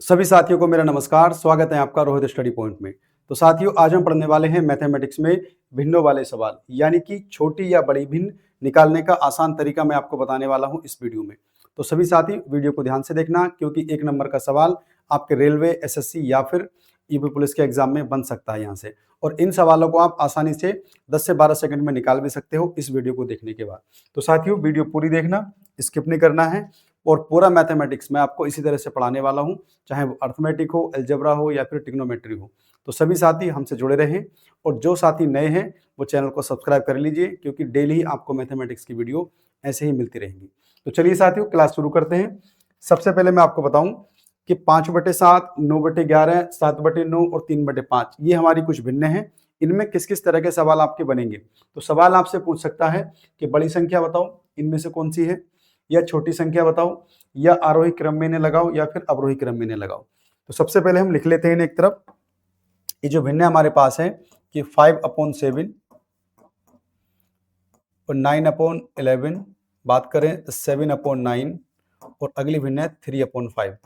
सभी साथियों को मेरा नमस्कार। स्वागत है आपका रोहित स्टडी पॉइंट में। तो साथियों, आज हम पढ़ने वाले हैं मैथमेटिक्स में भिन्नों वाले सवाल, यानी कि छोटी या बड़ी भिन्न निकालने का आसान तरीका मैं आपको बताने वाला हूं इस वीडियो में। तो सभी साथी वीडियो को ध्यान से देखना, क्योंकि 1 नंबर का सवाल आपके रेलवे, एसएससी या फिर यूपी पुलिस के एग्जाम में बन सकता है यहाँ से। और इन सवालों को आप आसानी से 10 से 12 सेकंड में निकाल भी सकते हो इस वीडियो को देखने के बाद। तो साथियों, वीडियो पूरी देखना, स्किप नहीं करना है। और पूरा मैथमेटिक्स मैं आपको इसी तरह से पढ़ाने वाला हूँ, चाहे वो अर्थमेटिक हो, अलजेब्रा हो या फिर ट्रिग्नोमेट्री हो। तो सभी साथी हमसे जुड़े रहें, और जो साथी नए हैं वो चैनल को सब्सक्राइब कर लीजिए, क्योंकि डेली ही आपको मैथमेटिक्स की वीडियो ऐसे ही मिलती रहेंगी। तो चलिए साथियों, क्लास शुरू करते हैं। सबसे पहले मैं आपको बताऊं कि 5/7, 9/11, 7/9 और 3/5 ये हमारी कुछ भिन्न हैं। इनमें किस किस तरह के सवाल आपके बनेंगे। तो सवाल आपसे पूछ सकता है कि बड़ी संख्या बताओ, इनमें से कौन सी है, या छोटी संख्या बताओ, या आरोही क्रम में इन्हें लगाओ, या फिर अवरोही क्रम में इन्हें लगाओ। तो सबसे पहले हम लिख लेते हैं इन्हें एक तरफ। ये जो भिन्न हमारे पास है कि 5/7 और 9/11, बात करें 7/9, और अगली भिन्न है 3/5।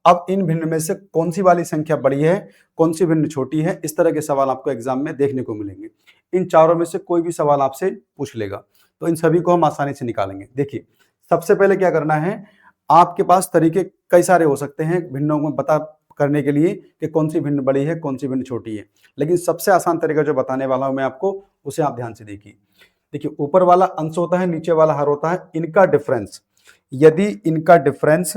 अब इन भिन्न में से कौन सी वाली संख्या बड़ी है, कौन सी भिन्न छोटी है, इस तरह के सवाल आपको एग्जाम में देखने को मिलेंगे। इन चारों में से कोई भी सवाल आपसे पूछ लेगा, तो इन सभी को हम आसानी से निकालेंगे। देखिए, सबसे पहले क्या करना है, आपके पास तरीके कई सारे हो सकते हैं भिन्नों में पता करने के लिए कि कौन सी भिन्न बड़ी है, कौन सी भिन्न छोटी है, लेकिन सबसे आसान तरीका जो बताने वाला हूं मैं आपको, उसे आप ध्यान से देखिए। देखिए, ऊपर वाला अंश होता है, नीचे वाला हर होता है। इनका डिफरेंस, यदि इनका डिफरेंस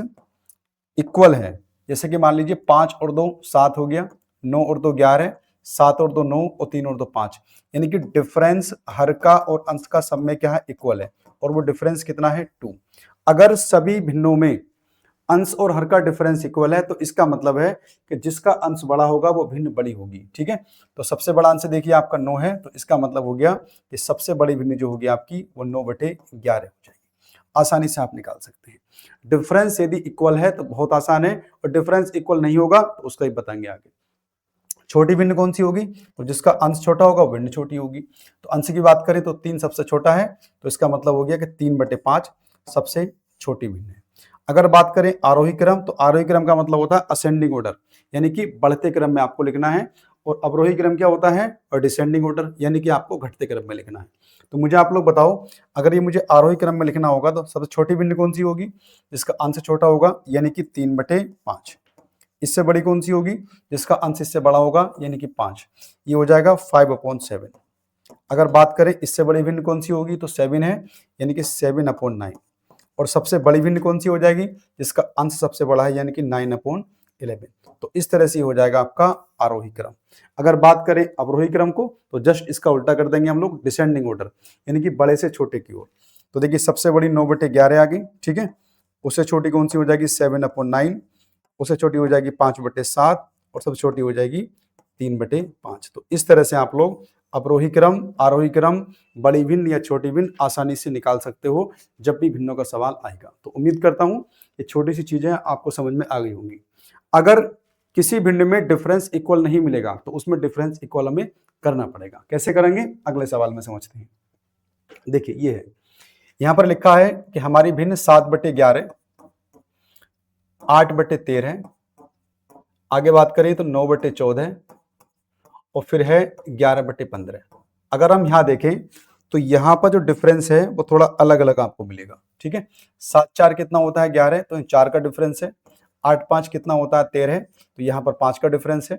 इक्वल है, जैसे कि मान लीजिए 5 और 2 7 हो गया, 9 और 2 11, 7 और 2 9 और 3 और 2 5, यानी कि डिफरेंस हर का और अंश का सब में क्या है, इक्वल है। और वो डिफरेंस कितना है, 2। अगर सभी भिन्नों में अंश और हर का डिफरेंस इक्वल है, तो इसका मतलब है कि जिसका अंश बड़ा होगा वो भिन्न बड़ी होगी। ठीक है, तो सबसे बड़ा अंश देखिए आपका 9 है, तो इसका मतलब हो गया कि सबसे बड़ी भिन्न जो होगी आपकी वो 9/11 हो जाएगी। आसानी से आप निकाल सकते हैं। डिफरेंस यदि इक्वल है तो बहुत आसान है, और डिफरेंस इक्वल नहीं होगा तो उसका ही बताएंगे आगे। छोटी भिन्न कौन सी होगी, तो जिसका अंश छोटा होगा वो भिन्न छोटी होगी। तो अंश की बात करें तो 3 सबसे छोटा है, तो इसका मतलब हो गया कि 3/5 सबसे छोटी भिन्न है। अगर बात करें आरोही क्रम, तो आरोही क्रम का मतलब होता है असेंडिंग ऑर्डर, यानी कि बढ़ते क्रम में आपको लिखना है। और अवरोही क्रम क्या होता है, और डिसेंडिंग ऑर्डर, यानी कि आपको घटते क्रम में लिखना है। तो मुझे आप लोग बताओ, अगर ये मुझे आरोही क्रम में लिखना होगा तो सबसे छोटी भिन्न कौन सी होगी, जिसका अंश छोटा होगा, यानी कि 3/5। इससे बड़ी कौन सी होगी, जिसका अंश इससे बड़ा होगा, यानी कि 5। ये हो जाएगा 5/7। अगर बात करें इससे बड़ी भिन्न कौन सी होगी, तो 7 है, यानी कि 7/9। और सबसे बड़ी भिन्न कौन सी हो जाएगी, जिसका अंश सबसे बड़ा है, यानी कि 9/11। तो इस तरह से हो जाएगा आपका आरोही क्रम। अगर बात करें अवरोही क्रम को, तो जस्ट इसका उल्टा कर देंगे हम लोग, डिसेंडिंग ऑर्डर, यानी कि बड़े से छोटे की ओर। तो देखिए, सबसे बड़ी 9/11 आ गई, ठीक है। उससे छोटी कौन सी हो जाएगी, 7/9। उससे छोटी हो जाएगी 5/7, और सबसे छोटी हो जाएगी 3/5। तो इस तरह से आप लोग अवरोही क्रम, आरोही क्रम, बड़ी भिन्न या छोटी भिन्न आसानी से निकाल सकते हो जब भी भिन्नों का सवाल आएगा। तो उम्मीद करता हूं ये छोटी सी चीजें आपको समझ में आ गई होंगी। अगर किसी भिन्न में डिफरेंस इक्वल नहीं मिलेगा, तो उसमें डिफरेंस इक्वल हमें करना पड़ेगा। कैसे करेंगे, अगले सवाल में समझते हैं। देखिए, ये है, यहां पर लिखा है कि हमारी भिन्न 7/11, 8/13, आगे बात करें तो 9/14, और फिर है 11/15। अगर हम यहां देखें तो यहां पर जो डिफरेंस है वो थोड़ा अलग अलग आपको मिलेगा। ठीक है, 7×4 कितना होता है, 11, तो 4 का डिफरेंस है। 8×5 कितना होता है, 13, तो यहाँ पर 5 का डिफरेंस है।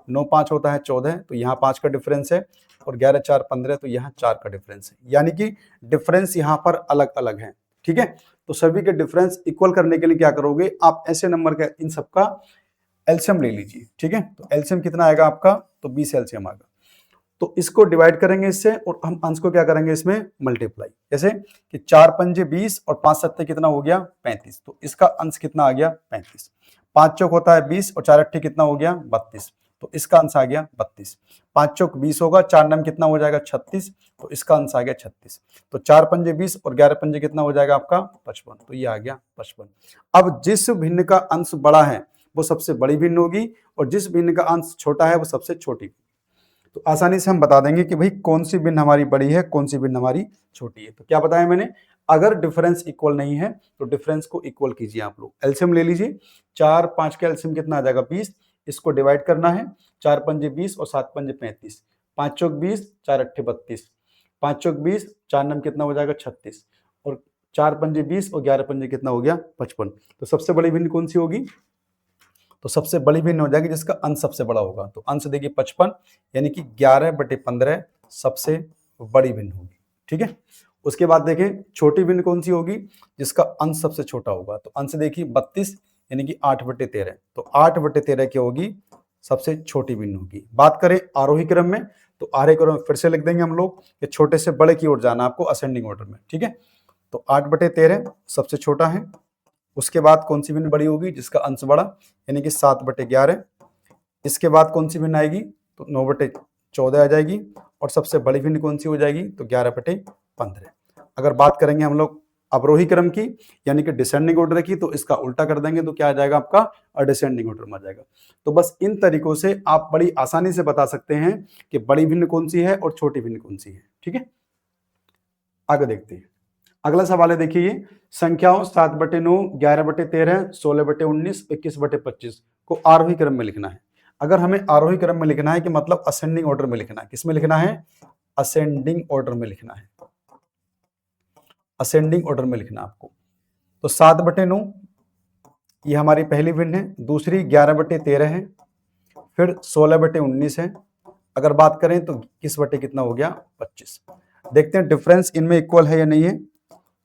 9×5 होता है 14, तो यहाँ 5 का डिफरेंस है। और 11×4 15, तो यहाँ 4 का डिफरेंस है, यानी कि डिफरेंस यहाँ पर अलग अलग है। ठीक है, तो सभी के डिफरेंस इक्वल करने के लिए क्या करोगे, आप ऐसे नंबर का इन सबका एलसीएम ले लीजिए। ठीक है, तो एलसीएम कितना आएगा आपका, तो 20 एलसीएम आएगा। तो इसको डिवाइड करेंगे इससे, और हम अंश को क्या करेंगे, इसमें मल्टीप्लाई। जैसे कि 4×5 20, और 5×7 कितना हो गया, 35। तो इसका अंश कितना आ गया, 35। 5×4 होता है 20, और 4×8 कितना हो गया, 32। तो इसका अंश आ गया 32। 5×4 20 होगा, 4×9 कितना हो जाएगा, 36। तो इसका अंश आ गया 36। तो 4×5 20, और 11×5 कितना हो जाएगा आपका, 55। तो ये आ गया 55। अब जिस भिन्न का अंश बड़ा है वो सबसे बड़ी भिन्न होगी, और जिस भिन्न का अंश छोटा है वो सबसे छोटी। तो आसानी से हम बता देंगे कि भाई कौन सी भिन्न हमारी बड़ी है, कौन सी भिन्न हमारी छोटी है। तो क्या बताया मैंने, अगर डिफरेंस इक्वल नहीं है तो डिफरेंस को इक्वल कीजिए आप लोग। एलसीएम ले लीजिए, 4 5 का एलसीएम कितना आ जाएगा 20, इसको डिवाइड करना है, 4 पंजे 20 और 7 पंजे 35, 5 चौक 20, 4 अट्ठे 32, 5 चौक 20, 4 नम कितना हो जाएगा 36 और 4 पंजे 20 और 11 पंजे कितना हो गया 55। तो सबसे बड़ी भिन्न कौन सी होगी? तो सबसे बड़ी भिन्न हो जाएगी जिसका अंश सबसे बड़ा होगा। तो अंश देखिए 55 यानी कि 11/15 सबसे बड़ी भिन्न होगी। ठीक है, उसके बाद देखें छोटी भिन्न कौन सी होगी? जिसका अंश सबसे छोटा होगा। तो अंश देखिए 32 यानी कि 8/13। तो 8/13 क्या होगी? सबसे छोटी भिन्न होगी। बात करें आरोही क्रम में, तो आरोही क्रम में फिर से लिख देंगे हम लोग कि छोटे से बड़े की ओर जाना आपको असेंडिंग ऑर्डर में। ठीक है, तो 8/13 सबसे छोटा है। उसके बाद कौन सी भिन्न बड़ी होगी? जिसका अंश बड़ा, यानी कि 7/11। इसके बाद कौन सी भिन्न आएगी? तो 9/14 आ जाएगी। और सबसे बड़ी भिन्न कौन सी हो जाएगी? तो 11/15। अगर बात करेंगे हम लोग अवरोही क्रम की यानी कि डिसेंडिंग ऑर्डर की, तो इसका उल्टा कर देंगे तो क्या आ जाएगा आपका? डिसेंडिंग ऑर्डर में आ जाएगा। तो बस इन तरीकों से आप बड़ी आसानी से बता सकते हैं कि बड़ी भिन्न कौन सी है और छोटी भिन्न कौन सी है। ठीक है, आगे देखते हैं। अगला सवाल है, देखिए ये संख्याओं 7/9, 11/13, 16/19, 21/25 को आरोही क्रम में लिखना है। अगर हमें आरोही क्रम में लिखना है कि मतलब असेंडिंग ऑर्डर में लिखना है। किस में लिखना है? असेंडिंग ऑर्डर में लिखना है। असेंडिंग ऑर्डर में लिखना आपको। तो 7/9 ये हमारी पहली भिन्न है, दूसरी 11/13 है, फिर 16/19 है। अगर बात करें तो किस बटे कितना हो गया? 25। देखते हैं डिफरेंस इनमें इक्वल है या नहीं है।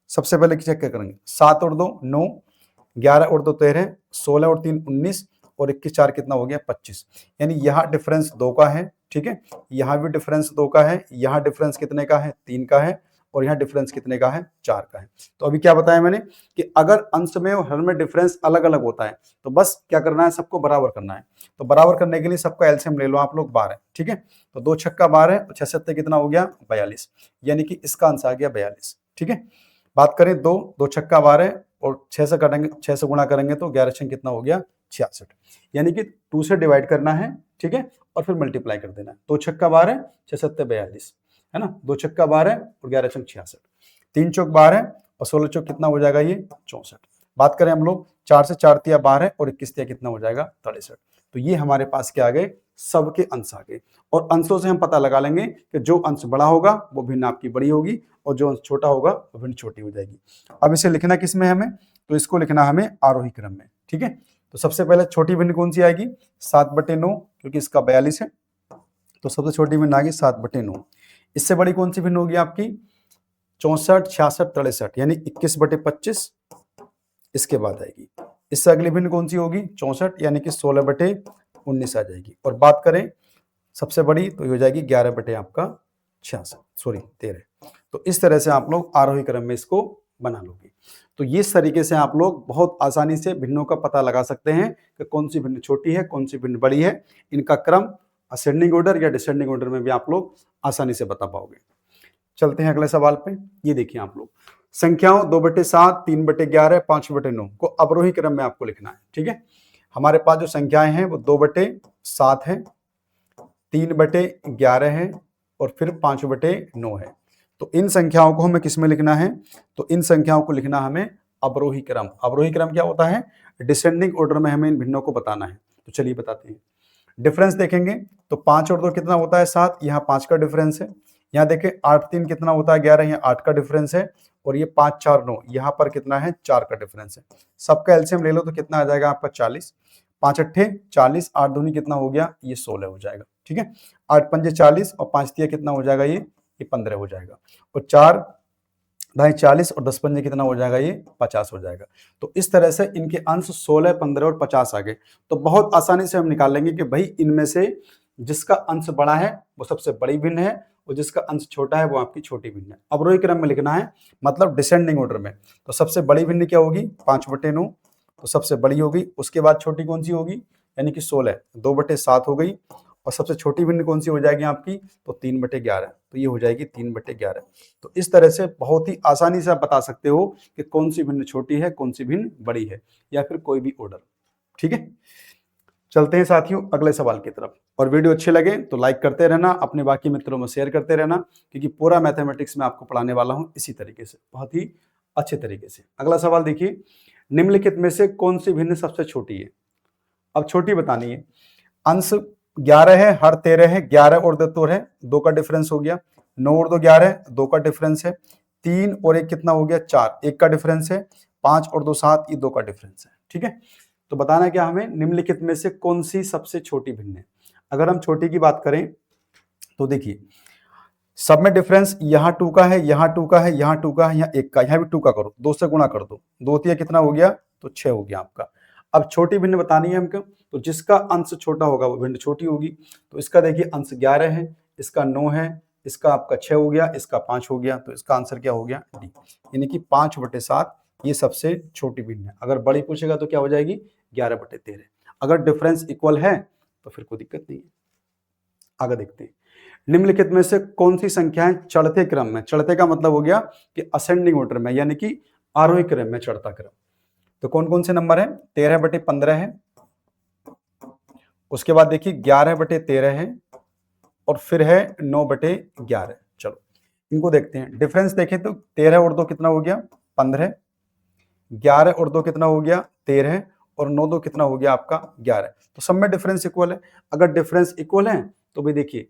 सबसे पहले चेक क्या करेंगे? 7 और 2 9, 11 और 2 13, 16 और 3 19 और 21 4 कितना हो गया? 25। यानी यहाँ डिफरेंस 2 का है। ठीक है, यहाँ भी डिफरेंस 2 का है, यहाँ डिफरेंस कितने का है? 3 का है, और यहाँ डिफरेंस कितने का है? 4 का है। तो अभी क्या बताया मैंने कि अगर अंश में और हर में डिफरेंस अलग अलग होता है तो बस क्या करना है? सबको बराबर करना है। तो बराबर करने के लिए सबका एलसीएम ले लो आप लोग 12। ठीक है, तो 2 छक्का 12 और 6 सत्ते कितना हो गया? 42, यानी कि इसका आंसर आ गया 42। ठीक है, बात करें 2 छक्का 12 और 6 से करेंगे, 6 से गुणा करेंगे तो 11 छंग कितना हो गया? 66, यानी कि 2 से डिवाइड करना है। ठीक है, और फिर मल्टीप्लाई कर देना है। 2 छक्का 12, 6 सत्ते 42 है ना, 2 छक्का 12 और 11 छंग 66, 3 चौक 12 और 16 चौक कितना हो जाएगा? ये 64। बात करें हम लोग 4 से 4 तिया 12 और 21 तिया कितना हो जाएगा? 63। तो ये हमारे पास क्या आ गए? सबके अंश आ गए। और अंशों से हम पता लगा लेंगे कि जो अंश बड़ा होगा वो भिन्न आपकी बड़ी होगी और जो अंश छोटा होगा वो भिन्न छोटी हो जाएगी। अब इसे लिखना किस में हमें? तो इसको लिखना हमें आरोही क्रम में। ठीक है, तो सबसे पहले छोटी भिन्न कौन सी आएगी? 7/9, क्योंकि इसका 42 है, तो सबसे छोटी भिन्न आ गई 7/9। इससे बड़ी कौन सी भिन्न होगी आपकी? 64, 66, 63, यानी 21/25 इसके बाद आएगी। इससे अगली भिन्न कौन सी होगी? 64, यानी कि 16/19 आ जाएगी। और बात करें सबसे बड़ी तो हो जाएगी 11/13। तो इस तरह से आप लोग आरोही क्रम में इसको बना लोगे। तो इस तरीके से आप लोग बहुत आसानी से भिन्नों का पता लगा सकते हैं कि कौन सी भिन्न छोटी है, कौन सी भिन्न बड़ी है। इनका क्रम असेंडिंग ऑर्डर या डिसेंडिंग ऑर्डर में भी आप लोग आसानी से बता पाओगे। चलते हैं अगले सवाल पे। ये देखिए आप लोग संख्याओं 2/7, 3/11, 5/9 को अवरोही क्रम में आपको लिखना है। ठीक है, हमारे पास जो संख्याएं हैं वो 2/7 है, 3/11 है और फिर 5/9 है। तो इन संख्याओं को हमें किस में लिखना है? तो इन संख्याओं को लिखना हमें अवरोही क्रम। अवरोही क्रम क्या होता है? डिसेंडिंग ऑर्डर में हमें इन भिन्नों को बताना है। तो चलिए बताते हैं। डिफरेंस देखेंगे तो 5 और 2 कितना होता है? 7, यहाँ 5 का डिफरेंस है। यहाँ देखें 8 3 कितना होता है? 11, यहाँ 8 का डिफरेंस है। और ये 5 4 9 यहाँ पर कितना है? 4 का डिफरेंस है। सबका एलसीएम ले लो तो कितना आ जाएगा आपका? 40, 5 अट्ठे 40, 8 दूनी कितना हो गया? ये 16 हो जाएगा। ठीक है, 8 पंजे 40 और 5 तिया कितना हो जाएगा? ये 15 हो जाएगा। और 4 ढाई 40 और 10 पंजे कितना हो जाएगा? ये 50 हो जाएगा। तो इस तरह से इनके अंश 16, 15 और 50 आ गए। तो बहुत आसानी से हम निकाल लेंगे कि भाई इनमें से जिसका अंश बड़ा है वो सबसे बड़ी भिन्न है और जिसका अंश छोटा है वो आपकी छोटी भिन्न है। अवरोही क्रम में लिखना है, मतलब डिसेंडिंग ऑर्डर में। तो सबसे बड़ी भिन्न क्या होगी? 5/9, तो सबसे बड़ी होगी। उसके बाद छोटी कौन सी होगी? यानी कि 16, 2/7 हो गई। और सबसे छोटी भिन्न कौन सी हो जाएगी आपकी? तो 3/11, तो ये हो जाएगी 3/11। तो इस तरह से बहुत ही आसानी से आप बता सकते हो कि कौन सी भिन्न छोटी है, कौन सी भिन्न बड़ी है, या फिर कोई भी ऑर्डर। ठीक है, चलते हैं साथियों अगले सवाल की तरफ। और वीडियो अच्छे लगे तो लाइक करते रहना, अपने बाकी मित्रों में शेयर करते रहना, क्योंकि पूरा मैथमेटिक्स में आपको पढ़ाने वाला हूं इसी तरीके से, बहुत ही अच्छे तरीके से। अगला सवाल देखिए, निम्नलिखित में से कौन सी भिन्न सबसे छोटी है? अब छोटी बतानी है। अंश 11 है, हर 13 है, 11 और 2 है, 2 का डिफरेंस हो गया। 9 और 2 11, 2 का डिफरेंस है। 3 और 1 कितना हो गया? 4, 1 का डिफरेंस है। 5 और 2 7, ये 2 का डिफरेंस है। ठीक है, तो बताना क्या हमें, निम्नलिखित में से कौन सी सबसे छोटी भिन्न है। अगर हम छोटी की बात करें तो देखिए, सब में डिफरेंस यहाँ 2 का है, यहाँ 2 का है, यहाँ 2 का है, यहाँ 1 का, यहाँ भी 2 का करो, 2 से गुणा कर दो, 2 तिया कितना हो गया? तो 6 हो गया आपका। अब छोटी भिन्न बतानी है हमको, तो जिसका अंश छोटा होगा वो भिन्न छोटी होगी। तो इसका देखिए अंश 11 है, इसका 9 है, इसका आपका 6 हो गया, इसका 5 हो गया, तो इसका आंसर क्या हो गया? डी, यानी कि 5/7 ये सबसे छोटी भिन्न है। अगर बड़ी पूछेगा तो क्या हो जाएगी? 11/13। अगर डिफरेंस इक्वल है तो फिर कोई दिक्कत नहीं है। आगे देखते हैं, निम्नलिखित में से कौन सी संख्याएं चढ़ते क्रम में, चढ़ते का मतलब हो गया कि असेंडिंग ऑर्डर में, यानी कि आरोही क्रम में चढ़ता क्रम, तो कौन कौन से नंबर है? 13/15 है, उसके बाद देखिए 11/13 है, और फिर है 9/11। चलो इनको देखते हैं। डिफरेंस देखें तो 13 और 2 कितना हो गया? 15, 11 और 2 कितना हो गया? 13, और 9 2 कितना हो गया आपका? 11। तो सब में डिफरेंस इक्वल है। अगर डिफरेंस इक्वल है तो भी देखिए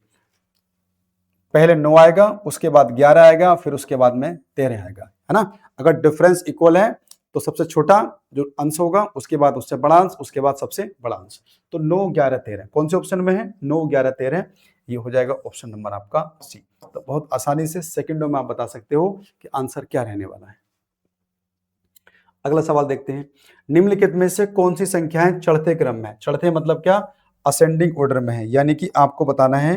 पहले 9 आएगा, उसके बाद 11 आएगा, फिर उसके बाद में 13 आएगा, है ना। अगर डिफरेंस इक्वल है तो सबसे छोटा जो अंश होगा, उसके बाद उससे बड़ा अंश, उसके बाद सबसे बड़ा अंश। तो 9 11 13 कौन से ऑप्शन में है? 9 11 13, ये हो जाएगा ऑप्शन नंबर आपका सी। तो बहुत आसानी से सेकंडों में आप बता सकते हो कि आंसर क्या रहने वाला है। अगला सवाल देखते हैं, निम्नलिखित में से कौन सी संख्याएं चढ़ते क्रम में है? चढ़ते मतलब क्या? असेंडिंग ऑर्डर में है, यानी कि आपको बताना है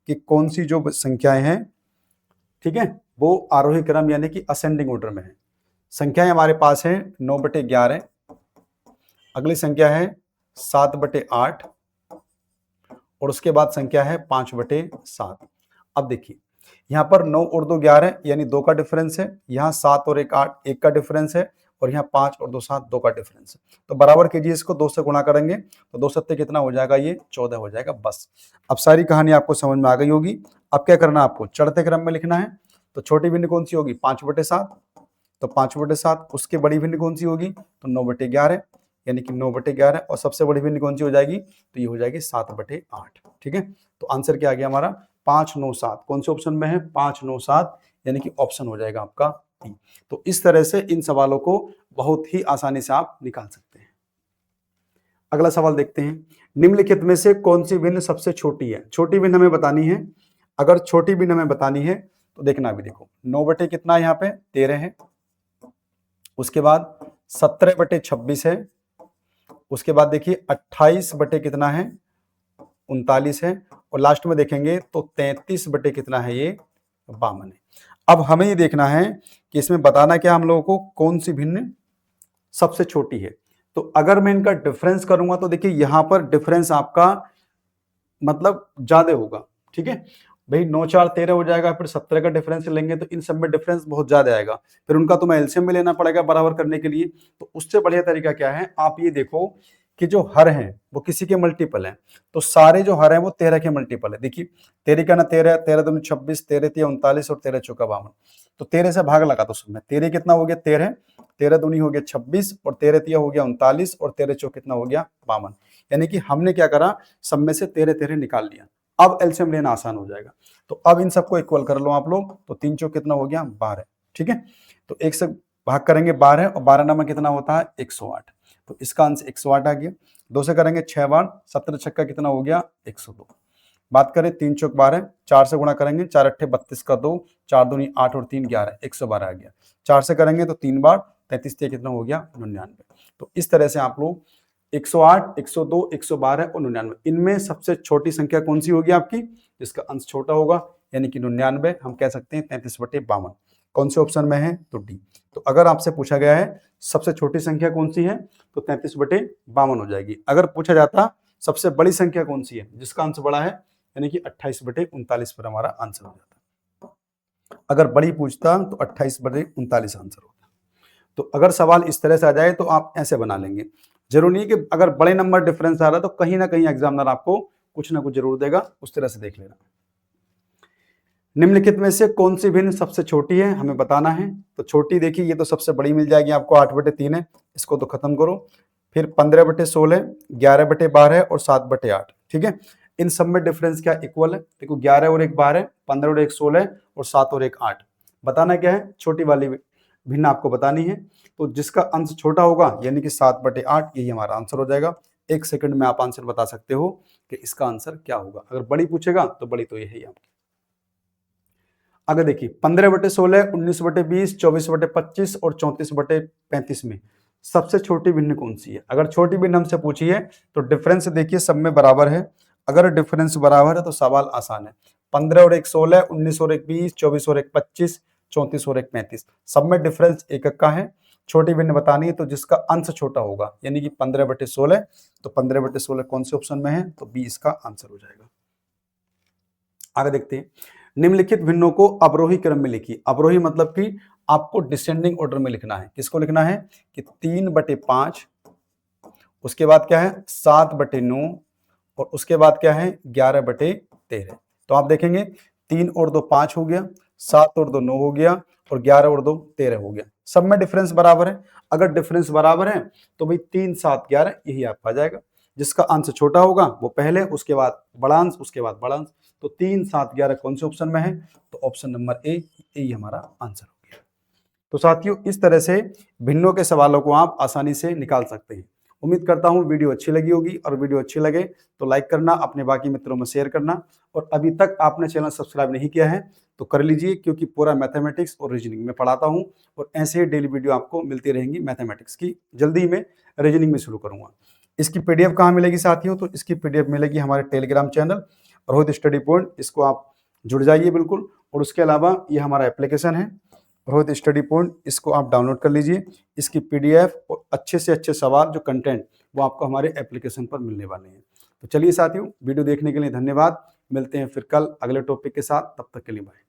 कि कौन सी जो संख्याएं हैं, ठीक है, वो आरोही क्रम यानी कि असेंडिंग ऑर्डर में है। संख्याएं हमारे पास है 9/11, अगली संख्या है 7/8, और उसके बाद संख्या है 5/7। अब देखिए यहाँ पर 9 और 2 11 यानी 2 का डिफरेंस है, यहाँ 7 और 1 8, 1 का डिफरेंस है, और यहाँ 5 और 2 7, 2 का डिफरेंस है। तो बराबर कीजिए, इसको 2 से गुणा करेंगे तो 2 सत्ते कितना हो जाएगा? ये 14 हो जाएगा। बस अब सारी कहानी आपको समझ में आ गई होगी। अब क्या करना है आपको? चढ़ते क्रम में लिखना है। तो छोटी भिन्न कौन सी होगी? 5/7, तो 5/7। उसके बड़ी भिन्न कौन सी होगी? तो 9/11, यानी कि 9/11, और सबसे बड़ी भिन्न कौन सी हो जाएगी? तो ये हो जाएगी 7/8। ठीक है, तो आंसर क्या आ गया हमारा? 5 9 7। कौन से ऑप्शन में है? 5 9 7, यानी कि ऑप्शन हो जाएगा आपका डी। तो इस तरह से इन सवालों को बहुत ही आसानी से आप निकाल सकते हैं। अगला सवाल देखते हैं, निम्नलिखित में से कौन सी भिन्न सबसे छोटी है? छोटी भिन्न हमें बतानी है। अगर छोटी भिन्न हमें बतानी है तो देखना भी, देखो 9 बटे कितना यहाँ पे? 13 है, उसके बाद 17/26 है, उसके बाद देखिए 28 बटे कितना है? 39 है, और लास्ट में देखेंगे तो 33 बटे कितना है? ये 52 है। अब हमें ये देखना है कि इसमें बताना क्या हम लोगों को, कौन सी भिन्न सबसे छोटी है। तो अगर मैं इनका डिफरेंस करूंगा तो देखिए यहां पर डिफरेंस आपका मतलब ज्यादा होगा। ठीक है भाई, 9 4 13 हो जाएगा, फिर 17 का डिफरेंस लेंगे तो इन सब में डिफरेंस बहुत ज्यादा आएगा, फिर उनका तुम्हें एलसीएम में लेना पड़ेगा बराबर करने के लिए। तो उससे बढ़िया तरीका क्या है, आप ये देखो कि जो हर हैं वो किसी के मल्टीपल हैं, तो सारे जो हर हैं वो 13 के मल्टीपल है। देखिए 13 का ना 13, 13 दूनी 26, 13 3 39, और 13 चौका 52। तो 13 से भाग लगा, तो उसमें 13 कितना हो गया? 13, 13 दूनी हो गया 26, और 13 3 हो गया 39, और 13 चौक कितना हो गया? 52। यानी कि हमने क्या करा, सब में से 13 13 निकाल लिया। अब एलसीएम लेना आसान हो जाएगा। तो अब इन सबको इक्वल कर लो आप लोग, तो 3 चौक कितना हो गया? 12। ठीक है, तो 1 से भाग करेंगे 12, और 12 नामा कितना होता है? 108। तो इसका आंसर 108 आ गया। 2 से करेंगे 6 बार, 17 छक्का कितना हो गया? 102। बात करें 3 चौक 12, 4 से गुणा करेंगे, 4 अट्ठे 32 का 2, 4 दूनी 8 और 3 11, 112 आ गया। 4 से करेंगे तो 3 बार, 33 कितना हो गया? 99। तो इस तरह से आप लोग 108, 102, 112 और 99, इनमें सबसे छोटी संख्या कौन सी होगी आपकी, जिसका अंश छोटा होगा, यानी कि 99। हम कह सकते हैं 33/52। कौन से ऑप्शन में है? तो डी। तो अगर आपसे पूछा गया है सबसे छोटी संख्या कौन सी है, तो 33/52 हो जाएगी। अगर पूछा जाता सबसे बड़ी संख्या कौन सी है जिसका अंश बड़ा है, यानी कि 28/39 पर हमारा आंसर हो जाता। अगर बड़ी पूछता तो 28/39 आंसर होता। तो अगर सवाल इस तरह से आ जाए तो आप ऐसे बना लेंगे। जरूरी नहीं कि अगर बड़े नंबर डिफरेंस आ रहा है तो कहीं ना कहीं एग्जामिनर आपको कुछ ना कुछ जरूर देगा, उस तरह से देख लेना। निम्नलिखित में से कौन सी भिन्न सबसे छोटी है, हमें बताना है। तो छोटी देखिए, ये तो सबसे बड़ी मिल जाएगी आपको, 8/3 है, इसको तो खत्म करो। फिर 15/16, 11/12 और 7/8। ठीक है, इन सब में डिफरेंस क्या इक्वल है। देखो 11 और 1 12 है, 15 और 1 16 और 7 और 1 8। बताना क्या है, छोटी वाली भिन्न आपको बतानी है। तो जिसका अंश छोटा होगा यानी कि 7/8, यही हमारा आंसर हो जाएगा। 1 सेकंड में आप आंसर बता सकते हो कि इसका आंसर क्या होगा। अगर बड़ी पूछेगा तो बड़ी तो यही है आपकी। अगर देखिए 15/16, 19/20, 24/25 और 34/35 में सबसे छोटी भिन्न कौन सी है। अगर छोटी भिन्न हमसे पूछी है तो डिफरेंस देखिए सब में बराबर है। अगर डिफरेंस बराबर है तो सवाल आसान है। 15 और 1 16, 19 और 1 20, 24 और 1 25, 34 और 1 35, सब में डिफरेंस एक का है। छोटी भिन्न बतानी है तो जिसका अंश छोटा होगा यानी कि 15/16, तो 15/16 कौन से ऑप्शन में है, तो बी इसका आंसर हो जाएगा। आगे देखते हैं, निम्नलिखित भिन्नों को अवरोही क्रम में लिखिए। अवरोही मतलब कि आपको डिसेंडिंग ऑर्डर में लिखना है। किसको लिखना है कि 3/5, उसके बाद क्या है 7/9 और उसके बाद क्या है 11/13। तो आप देखेंगे 3 और 2 5 हो गया, 7 और 2 9 हो गया और 11 और 2 13 हो गया। सब में डिफरेंस बराबर है। अगर डिफरेंस बराबर है तो भाई 3 7 11 यही आपका आ जाएगा। जिसका अंश छोटा होगा वो पहले, उसके बाद बड़ा अंश, उसके बाद बड़ा अंश। तो 3 7 11 कौन से ऑप्शन में है, तो ऑप्शन नंबर ए, यही हमारा आंसर हो गया। तो साथियों इस तरह से भिन्नों के सवालों को आप आसानी से निकाल सकते हैं। उम्मीद करता हूं वीडियो अच्छी लगी होगी, और वीडियो अच्छी लगे तो लाइक करना, अपने बाकी मित्रों में शेयर करना, और अभी तक आपने चैनल सब्सक्राइब नहीं किया है तो कर लीजिए, क्योंकि पूरा मैथमेटिक्स और रीजनिंग में पढ़ाता हूं और ऐसे ही डेली वीडियो आपको मिलती रहेंगी मैथमेटिक्स की। जल्दी ही मैं रीजनिंग में शुरू करूंगा। इसकी पीडीएफ कहाँ मिलेगी साथियों, तो इसकी पीडीएफ मिलेगी हमारे Telegram channel Rohit study point. इसको आप जुड़ जाइए बिल्कुल। और उसके अलावा ये हमारा एप्लीकेशन है रोहित स्टडी पॉइंट, इसको आप डाउनलोड कर लीजिए। इसकी पीडीएफ और अच्छे से अच्छे सवाल जो कंटेंट वो आपको हमारे एप्लीकेशन पर मिलने वाले हैं। तो चलिए साथियों, वीडियो देखने के लिए धन्यवाद। मिलते हैं फिर कल अगले टॉपिक के साथ, तब तक के लिए बाय।